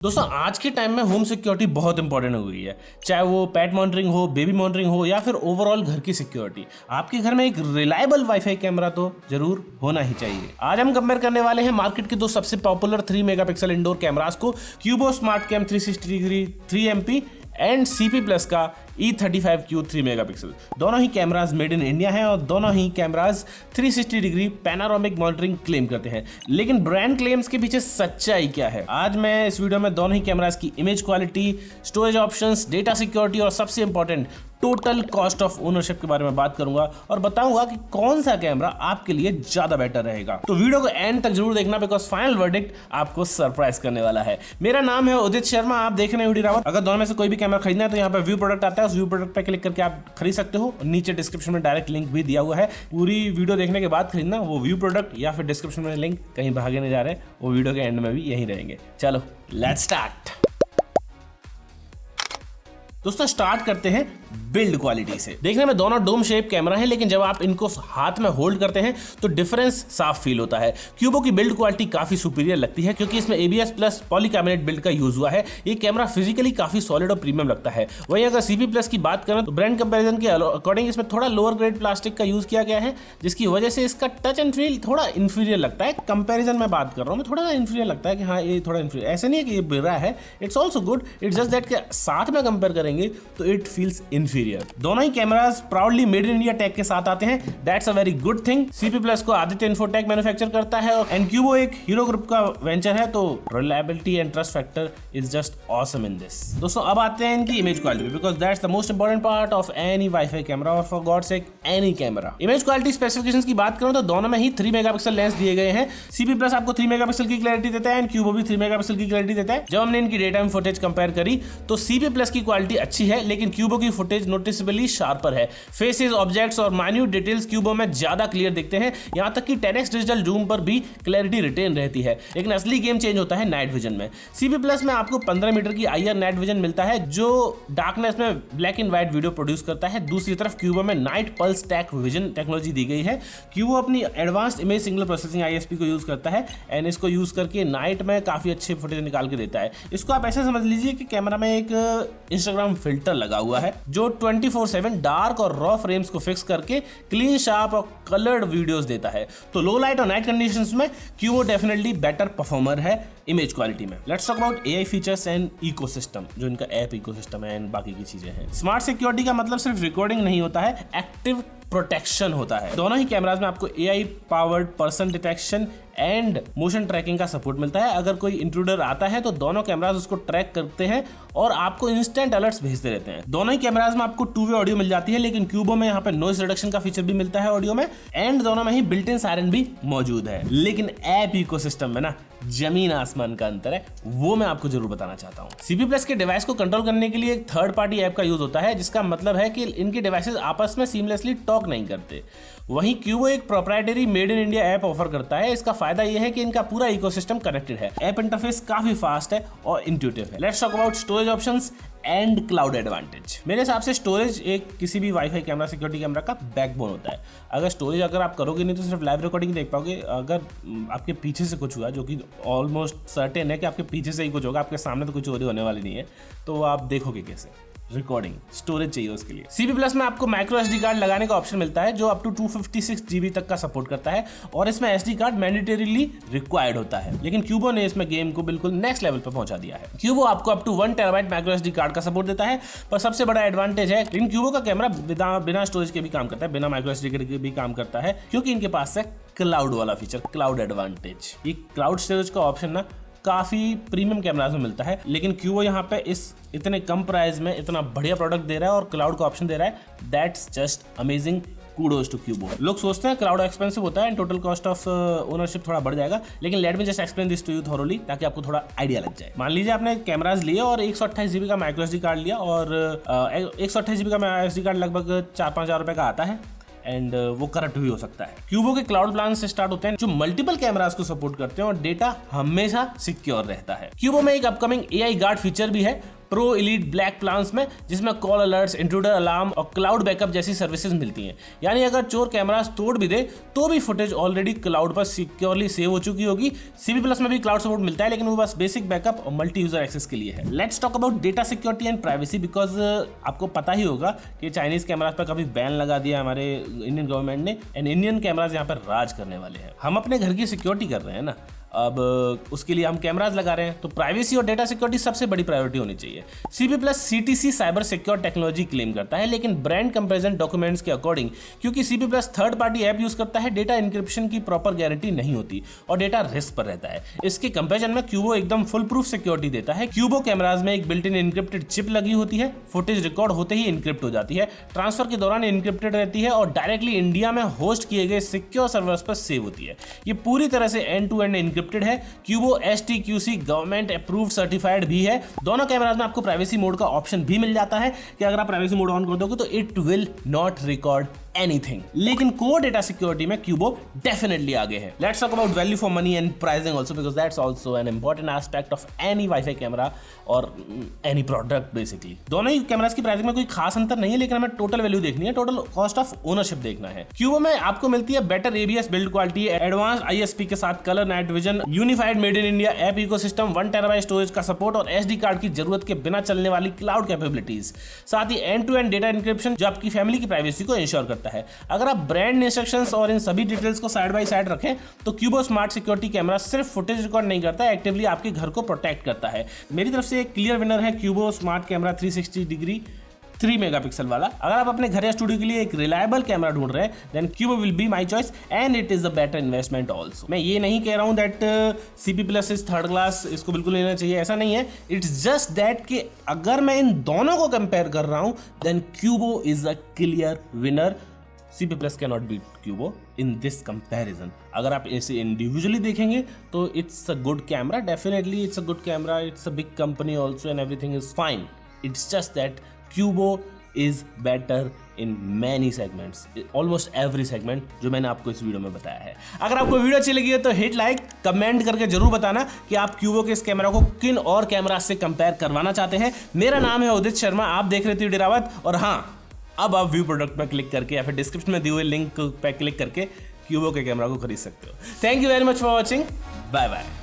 दोस्तों आज के टाइम में होम सिक्योरिटी बहुत इंपॉर्टेंट हो गई है। चाहे वो पेट मॉनिटरिंग हो, बेबी मॉनिटरिंग हो या फिर ओवरऑल घर की सिक्योरिटी, आपके घर में एक रिलायबल वाईफाई कैमरा तो जरूर होना ही चाहिए। आज हम कंपेयर करने वाले हैं मार्केट के दो सबसे पॉपुलर 3 मेगापिक्सल इंडोर कैमरास को, Qubo smart cam 360 degree 3MP and CP plus का E35Q 3 मेगापिक्सल। दोनों ही कैमरास मेड इन इंडिया हैं और दोनों ही cameras 360 degree panoramic monitoring claim करते हैं। लेकिन ब्रांड क्लेम्स के पीछे सच्चाई क्या है, आज मैं इस वीडियो में दोनों ही कैमरास की image quality, storage options, data security और सबसे important total cost of ownership के बारे में बात करूंगा और बताऊंगा कि कौन सा कैमरा आपके लिए ज्यादा बेटर रहेगा। तो वीडियो को एंड तक जरूर देखना, बिकॉज फाइनल वर्डिक्ट आपको सरप्राइज करने वाला है। मेरा नाम है उदित शर्मा, आप देख रहे हैं वीडियो रावत। अगर दोनों में से कोई भी कैमरा खरीदना है तो यहाँ पे व्यू प्रोडक्ट आता है, उस व्यू प्रोडक्ट पे क्लिक करके आप खरीद सकते हो। नीचे डिस्क्रिप्शन में डायरेक्ट लिंक भी दिया हुआ है। पूरी वीडियो देखने के बाद खरीदना, वो व्यू प्रोडक्ट या फिर डिस्क्रिप्शन में लिंक कहीं भागे नहीं जा रहे, वो वीडियो के एंड में भी यहीं रहेंगे। चलो लेट्स स्टार्ट। दोस्तों स्टार्ट करते हैं बिल्ड क्वालिटी से। देखने में दोनों डोम शेप कैमरा है, लेकिन जब आप इनको हाथ में होल्ड करते हैं तो डिफरेंस साफ फील होता है। क्यूबो की बिल्ड क्वालिटी काफी सुपीरियर लगती है क्योंकि इसमें ABS प्लस पॉलीकार्बोनेट बिल्ड का यूज हुआ है। ये कैमरा फिजिकली काफी सॉलिड और प्रीमियम लगता है। वहीं अगर CP प्लस की बात करें तो ब्रांड कंपैरिजन के अकॉर्डिंग इसमें थोड़ा लोअर ग्रेड प्लास्टिक का यूज किया गया है, जिसकी वजह से इसका टच एंड फील थोड़ा इंफीरियर लगता है। कंपेरिजन में बात कर रहा हूँ मैं, थोड़ा इंफीरियर लगता है कि हाँ ये थोड़ा इंफीरियर, ऐसे नहीं है कि ये बुरा है, it's also good, it's just that के साथ में कंपेयर करेंगे तो इट फील्स इंफीरियर। दोनों ही cameras proudly made in India tag के साथ आते हैं, that's a very good thing. CP plus को आदित्य इन्फोटेक मैन्युफैक्चर करता है एंड क्यूबो एक हीरो ग्रुप का वेंचर है, तो reliability and trust factor is just awesome in this. दोस्तों अब आते हैं इनकी image quality, because that's the most important part of any WiFi camera और for God sake any camera. Image quality specifications की बात करूं तो दोनों में ही 3 मेगापिक्सल लेंस दिए गए हैं। CP प्लस आपको 3 मेगापिक्सल की क्लैरिटी देता है एंड क्यूबो भी 3 मेगापिक्सल की क्लैरिटी देता है। जब हमने इनकी डे टाइम फुटेज कंपेयर करी तो CP प्लस की क्वालिटी अच्छी है, लेकिन क्यूबो की फुटेज नोटिसेबली शार्पर है। फेसेस, ऑब्जेक्ट्स और माइन्यूट डिटेल्स क्यूबो में ज्यादा क्लियर दिखते हैं, यहां तक कि 10x डिजिटल जूम पर भी क्लैरिटी रिटेन रहती है। लेकिन असली गेम चेंज होता है नाइट विजन में। CP प्लस में आपको 15 मीटर की IR नाइट विजन मिलता है, जो डार्कनेस में black and white video produce करता है। दूसरी तरफ क्यूबो में नाइट पल्स टैक विजन टेक्नोलॉजी दी गई है। क्यूबो अपनी advanced image signal processing ISP को यूज करता है एंड इसको यूज करके नाइट में काफी अच्छे फुटेज निकाल के देता है। इसको आप ऐसे समझ लीजिए कि कैमरा में एक इंस्टाग्राम फिल्टर लगा हुआ है जो 24/7 डार्क और रॉ फ्रेम्स को फिक्स करके क्लीन, शार्प और कलर्ड वीडियोस देता है। तो लो लाइट और नाइट कंडीशंस में क्यूबो डेफिनेटली बेटर परफॉर्मर है इमेज क्वालिटी में। Let's talk about AI features and ecosystem, जो इनका ऐप इकोसिस्टम है एंड बाकी की चीजें हैं। स्मार्ट सिक्योरिटी का मतलब सिर्फ रिकॉर्डिंग नहीं होता है, एक्टिव प्रोटेक्शन होता है। दोनों ही कैमरास में आपको AI powered person detection and motion tracking का सपोर्ट मिलता है। अगर कोई इंट्रूडर आता है तो दोनों कैमरास उसको ट्रैक करते हैं और आपको इंस्टेंट अलर्ट्स भेजते रहते हैं। दोनों ही कैमरास में आपको 2 वे ऑडियो मिल जाती है, लेकिन क्यूबो में यहाँ पे नॉइज रिडक्शन का फीचर भी मिलता है ऑडियो में एंड दोनों में ही बिल्ट इन सायरन भी मौजूद है। लेकिन ऐप इकोसिस्टम में ना जमीन आसमान का अंतर है, वो मैं आपको जरूर बताना चाहता हूँ। CP प्लस के डिवाइस को कंट्रोल करने के लिए एक थर्ड पार्टी ऐप का यूज होता है, जिसका मतलब है कि इनके डिवाइसेस आपस में सीमलेसली टॉक नहीं करते। वहीं क्यूबो एक proprietary made in India app offer करता है। इसका फायदा यह है कि इनका पूरा इकोसिस्टम कनेक्टेड है, ऐप इंटरफेस काफी फास्ट है और इंट्यूटिव है। Let's talk about storage options and cloud advantage. मेरे हिसाब से स्टोरेज एक किसी भी वाईफाई कैमरा, सिक्योरिटी कैमरा का बैकबोन होता है। अगर स्टोरेज अगर आप करोगे नहीं तो सिर्फ लाइव रिकॉर्डिंग देख पाओगे। अगर आपके पीछे से कुछ हुआ, जो कि ऑलमोस्ट सर्टेन है कि आपके पीछे से ही कुछ होगा, आपके सामने तो कुछ चोरी होने वाली नहीं है, तो आप देखोगे कैसे? रिकॉर्डिंग स्टोरेज चाहिए उसके लिए। CP प्लस में आपको माइक्रो SD कार्ड लगाने का ऑप्शन मिलता है, जो अप टू 256 GB तक का सपोर्ट करता है और इसमें SD कार्ड मैंडेटरीली रिक्वायर्ड होता है। लेकिन क्यूबो ने इसमें गेम को बिल्कुल नेक्स्ट लेवल पर पहुंचा दिया है। क्यूबो आपको up to 1 TB micro SD card का सपोर्ट देता है, पर सबसे बड़ा एडवांटेज है लेकिन क्यूबो का कैमरा बिना स्टोरेज के भी काम करता है, बिना माइक्रो SD के भी काम करता है, क्योंकि इनके पास है क्लाउड वाला फीचर, क्लाउड एडवांटेज। ये क्लाउड स्टोरेज का ऑप्शन ना काफी प्रीमियम कैमरास में मिलता है, लेकिन क्यूबो यहाँ पे इस इतने कम प्राइस में इतना बढ़िया प्रोडक्ट दे रहा है और क्लाउड का ऑप्शन दे रहा है। That's just amazing, kudos to Qubo. लोग सोचते हैं क्लाउड एक्सपेंसिव होता है and total cost of ownership थोड़ा बढ़ जाएगा, लेकिन let me just explain this to you thoroughly, ताकि आपको थोड़ा आइडिया लग जाए। मान लीजिए आपने कैमरास लिए और 128 GB का माइक्रो SD कार्ड लिया और 128 GB का SD कार्ड लगभग 4-5 हज़ार रुपए का आता है एंड वो करप्ट भी हो सकता है। क्यूबो के क्लाउड प्लान से स्टार्ट होते हैं जो मल्टीपल कैमरास को सपोर्ट करते हैं और डेटा हमेशा सिक्योर रहता है। क्यूबो में एक अपकमिंग AI गार्ड फीचर भी है, प्रो एलीट ब्लैक प्लान्स में, जिसमें कॉल अलर्ट्स, इंट्रूडर अलार्म और क्लाउड बैकअप जैसी सर्विसेज मिलती हैं। यानी अगर चोर कैमरास तोड़ भी दे तो भी फुटेज ऑलरेडी क्लाउड पर सिक्योरली सेव हो चुकी होगी। CP प्लस में भी क्लाउड सपोर्ट मिलता है, लेकिन वो बस बेसिक बैकअप और मल्टी यूजर एक्सेस के लिए है। Let's talk about data security and privacy, because आपको पता ही होगा कि चाइनीज कैमरास पर काफी बैन लगा दिया हमारे इंडियन गवर्नमेंट ने, एंड इंडियन कैमरास यहाँ पर राज करने वाले हैं। हम अपने घर की सिक्योरिटी कर रहे हैं ना, अब उसके लिए हम कैमरास लगा रहे हैं, तो प्राइवेसी और डेटा सिक्योरिटी सबसे बड़ी प्रायोरिटी होनी चाहिए। CP plus CTC cyber secure technology claim करता है, लेकिन ब्रांड कंपैरिजन डॉक्यूमेंट्स के अकॉर्डिंग, क्योंकि CP plus third party app use करता है, डेटा इंक्रिप्शन की प्रॉपर गारंटी नहीं होती और डेटा रिस्क पर रहता है। इसके कंपैरिजन में क्यूबो एकदम फुल प्रूफ सिक्योरिटी देता है। क्यूबो कैमराज में एक बिल्ट इन इनक्रिप्टेड चिप लगी होती है, फुटेज रिकॉर्ड होते ही इनक्रिप्ट हो जाती है, ट्रांसफर के दौरान इनक्रिप्टेड रहती है और डायरेक्टली इंडिया में होस्ट किए गए सिक्योर सर्वर्स पर सेव होती है। ये पूरी तरह से एंड टू एंड इनक्रिप्टेड है। क्यूबो STQC गवर्नमेंट अप्रूव्ड सर्टिफाइड भी है। दोनों कैमराज में आपको प्राइवेसी मोड का ऑप्शन भी मिल जाता है कि अगर आप प्राइवेसी मोड ऑन कर दोगे तो it will not record anything. लेकिन कोर डेटा सिक्योरिटी में क्यूबो डेफिनेटली आगे है। Let's talk about value for money and pricing also, because that's also an important aspect of any WiFi camera और any product basically. दोनों ही cameras की pricing में कोई खास अंतर नहीं है, लेकिन हमें टोटल वैल्यू देखनी है, टोटल कॉस्ट ऑफ ओनरशिप देखना है। क्यूबो में आपको मिलती है better ABS build quality, advance ISP के साथ colour night vision, unified made in India app ecosystem, 1 TB storage का सपोर्ट और SD कार्ड की जरूरत के बिना चलने वाली क्लाउड कैपेबिलिटीज, साथ ही end to end data encryption जो आपकी फैमिली की प्राइवेसी को इंश्योर करता है। अगर आप ब्रांड इंस्ट्रक्शंस और इन सभी डिटेल्स को साइड बाय साइड रखें तो क्यूबो स्मार्ट सिक्योरिटी कैमरा सिर्फ फुटेज रिकॉर्ड नहीं करता है, एक्टिवली आपके घर को प्रोटेक्ट करता है। मेरी तरफ से एक क्लियर विनर है क्यूबो स्मार्ट कैमरा 360 डिग्री 3 मेगापिक्सल वाला। अगर आप अपने घर या स्टूडियो के लिए एक रिलायबल कैमरा ढूंढ रहे हैं then Qubo will be my choice and it is a better investment also. मैं ये नहीं कह रहा हूं that CP plus is third class, इसको बिल्कुल लेना चाहिए, ऐसा नहीं है। इट्स जस्ट दैट कि अगर मैं इन दोनों को कंपेयर कर रहा हूं then Qubo is a clear winner. CP plus can not beat Qubo in this comparison. अगर आप इसे इंडिविजुअली देखेंगे तो it's a good camera, definitely it's a good camera, it's a big company also and everything is fine. It's just that Qubo is better in many segments, almost every segment जो मैंने आपको इस video में बताया है। अगर आपको video अच्छी लगी है तो हिट लाइक, कमेंट करके जरूर बताना कि आप क्यूबो के इस कैमरा को किन और कैमरा से कंपेयर करवाना चाहते हैं। मेरा नाम है उदित शर्मा, आप देख रहे थे डेरावत, और हाँ, अब आप व्यू प्रोडक्ट पर क्लिक करके या फिर डिस्क्रिप्शन में दिए हुए लिंक पर क्लिक करके क्यूबो के कैमरा को खरीद सकते हो। Thank you very much for watching, bye bye.